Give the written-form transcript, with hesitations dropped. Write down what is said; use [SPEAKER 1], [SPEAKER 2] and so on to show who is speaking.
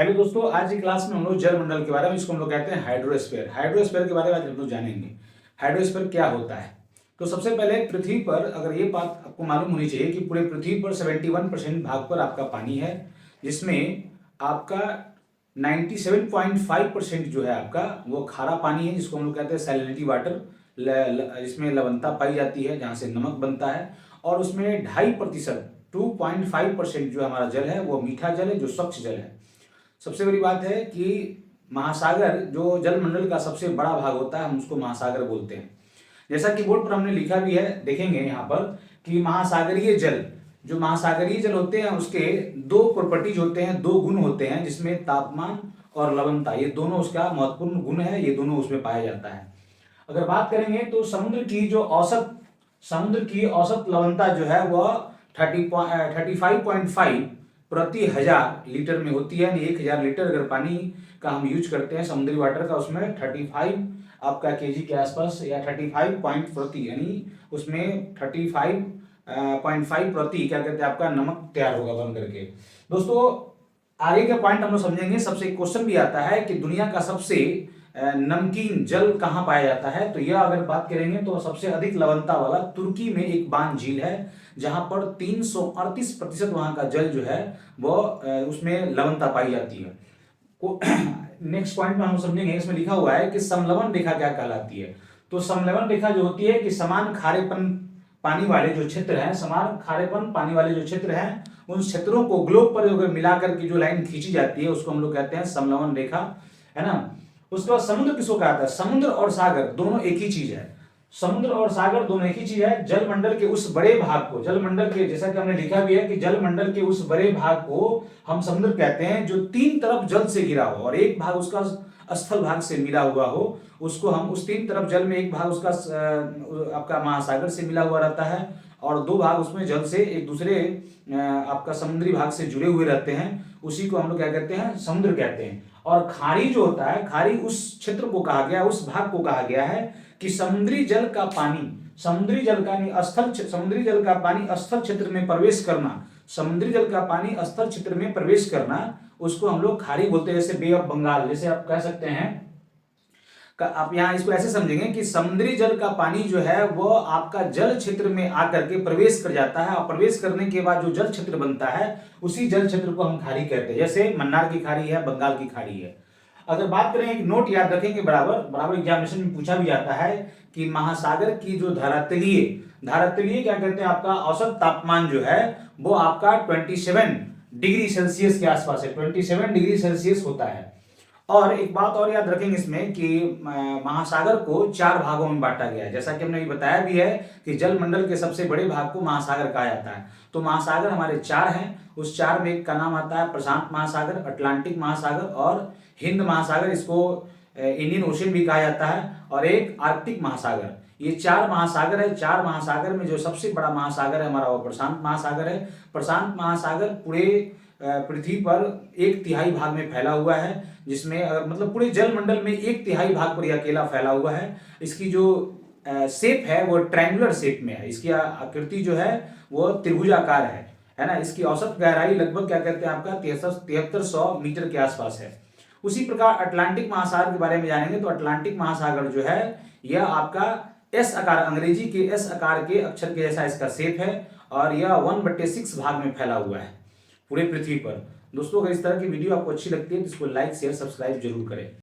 [SPEAKER 1] Hello दोस्तों, आज की क्लास में हम लोग जल मंडल के बारे में, इसको हम लोग कहते हैं हाइड्रोस्फीयर। हाइड्रोस्फीयर के बारे में आज हम लोग जानेंगे हाइड्रोस्फीयर क्या होता है। तो सबसे पहले पृथ्वी पर अगर ये बात आपको मालूम होनी चाहिए कि पूरे पृथ्वी पर 71% भाग पर आपका पानी है, जिसमें आपका 97.5% जो है आपका वो खारा पानी है, जिसको हम लोग कहते हैं सैलिनिटी वाटर। इसमें लवणता पाई जाती है जहाँ से नमक बनता है। और उसमें 2.5% 2.5% जो हमारा जल है वो मीठा जल है, जो स्वच्छ जल है। सबसे बड़ी बात है कि महासागर जो जलमंडल का सबसे बड़ा भाग होता है, हम उसको महासागर बोलते हैं। जैसा कि बोर्ड पर हमने लिखा भी है, देखेंगे यहाँ पर कि महासागरीय जल, जो महासागरीय जल होते हैं उसके दो प्रॉपर्टीज होते हैं, दो गुण होते हैं, जिसमें तापमान और लवणता, ये दोनों उसका महत्वपूर्ण गुण है, ये दोनों उसमें पाया जाता है। अगर बात करेंगे तो समुद्र की औसत लवणता जो है वह 35.5 प्रति 1000 लीटर में होती है। यानी 1000 लीटर अगर पानी का हम यूज करते हैं समुद्री वाटर का, उसमें 35 आपका केजी के आसपास या 35 पॉइंट प्रति, यानी उसमें 35.5 प्रति क्या कहते हैं आपका नमक तैयार होगा बन करके। दोस्तों आगे का पॉइंट हम लोग समझेंगे। सबसे क्वेश्चन भी आता है कि दुनिया का सबसे नमकीन जल कहाँ पाया जाता है। तो यह अगर बात करेंगे तो सबसे अधिक लवणता वाला तुर्की में एक बान झील है, जहां पर 338% वहां का जल जो है वो उसमें लवणता पाई जाती है। नेक्स्ट पॉइंट में हम समझेंगे, इसमें लिखा हुआ है कि समलवण रेखा क्या कहलाती है। तो समलवण रेखा जो होती है कि समान खारेपन पानी वाले जो क्षेत्र हैं, समान खारेपन पानी वाले जो क्षेत्र हैं, उन क्षेत्रों को ग्लोब पर अगर मिलाकर की जो लाइन खींची जाती है उसको हम लोग कहते हैं समलवण रेखा, है ना। उसके बाद समुद्र किसको कहता है। समुद्र और सागर दोनों एक ही चीज है। समुद्र और सागर दोनों एक ही चीज है। जलमंडल के उस बड़े भाग को, जलमंडल के, जैसा कि हमने लिखा भी है कि जलमंडल के उस बड़े भाग को हम समुद्र कहते हैं जो तीन तरफ जल से घिरा हो और एक भाग उसका स्थल भाग से मिला हुआ हो, उसको हम उस तीन तरफ जल में एक भाग उसका आपका महासागर से मिला हुआ रहता है और दो भाग उसमें जल से एक दूसरे आपका समुद्री भाग से जुड़े हुए रहते हैं, उसी को हम लोग क्या कहते हैं, समुद्र कहते हैं। और खाड़ी जो होता है, खाड़ी उस क्षेत्र को कहा गया, उस भाग को कहा गया है कि समुद्री जल का पानी, समुद्री जल का समुद्री जल का पानी स्थल क्षेत्र में प्रवेश करना, समुद्री जल का पानी स्थल क्षेत्र में प्रवेश करना, उसको हम लोग खाड़ी बोलते हैं। जैसे बे ऑफ बंगाल, जैसे आप कह सकते हैं, आप यहाँ इसको ऐसे समझेंगे कि समुद्री जल का पानी जो है वो आपका जल क्षेत्र में आकर के प्रवेश कर जाता है और प्रवेश करने के बाद जो जल क्षेत्र बनता है उसी जल क्षेत्र को हम खाड़ी कहते हैं। जैसे मन्नार की खाड़ी है, बंगाल की खाड़ी है। अगर बात करें, एक नोट याद रखेंगे, बराबर एग्जामिनेशन में पूछा भी जाता है कि महासागर की जो धरातलीय क्या कहते हैं आपका औसत तापमान जो है वो आपका 27 डिग्री सेल्सियस के आसपास है, 27 डिग्री सेल्सियस होता है। और एक बात और याद रखेंगे इसमें कि महासागर को चार भागों में बांटा गया है। जैसा कि हमने बताया भी है कि जलमंडल के सबसे बड़े भाग को महासागर कहा जाता है। तो महासागर हमारे चार हैं, उस चार में एक का नाम आता है प्रशांत महासागर, अटलांटिक महासागर और हिंद महासागर, इसको इंडियन ओशन भी कहा जाता है, और एक आर्कटिक महासागर। ये चार महासागर है। चार महासागर में जो सबसे बड़ा महासागर है हमारा वो प्रशांत महासागर है। प्रशांत महासागर पूरे पृथ्वी पर 1/3 भाग में फैला हुआ है, जिसमें मतलब पूरे जलमंडल में 1/3 भाग पर यह अकेला फैला हुआ है। इसकी जो शेप है वो ट्रायंगुलर शेप में है, इसकी आकृति जो है वो त्रिभुजाकार है ना। इसकी औसत गहराई लगभग क्या कहते हैं आपका 7300 मीटर के आसपास है। उसी प्रकार अटलांटिक महासागर के बारे में जानेंगे तो अटलांटिक महासागर जो है यह आपका एस आकार, अंग्रेजी के एस आकार के अक्षर के जैसा इसका शेप है और यह 1/6 भाग में फैला हुआ है पूरे पृथ्वी पर। दोस्तों अगर इस तरह की वीडियो आपको अच्छी लगती है तो इसको लाइक शेयर सब्सक्राइब जरूर करें।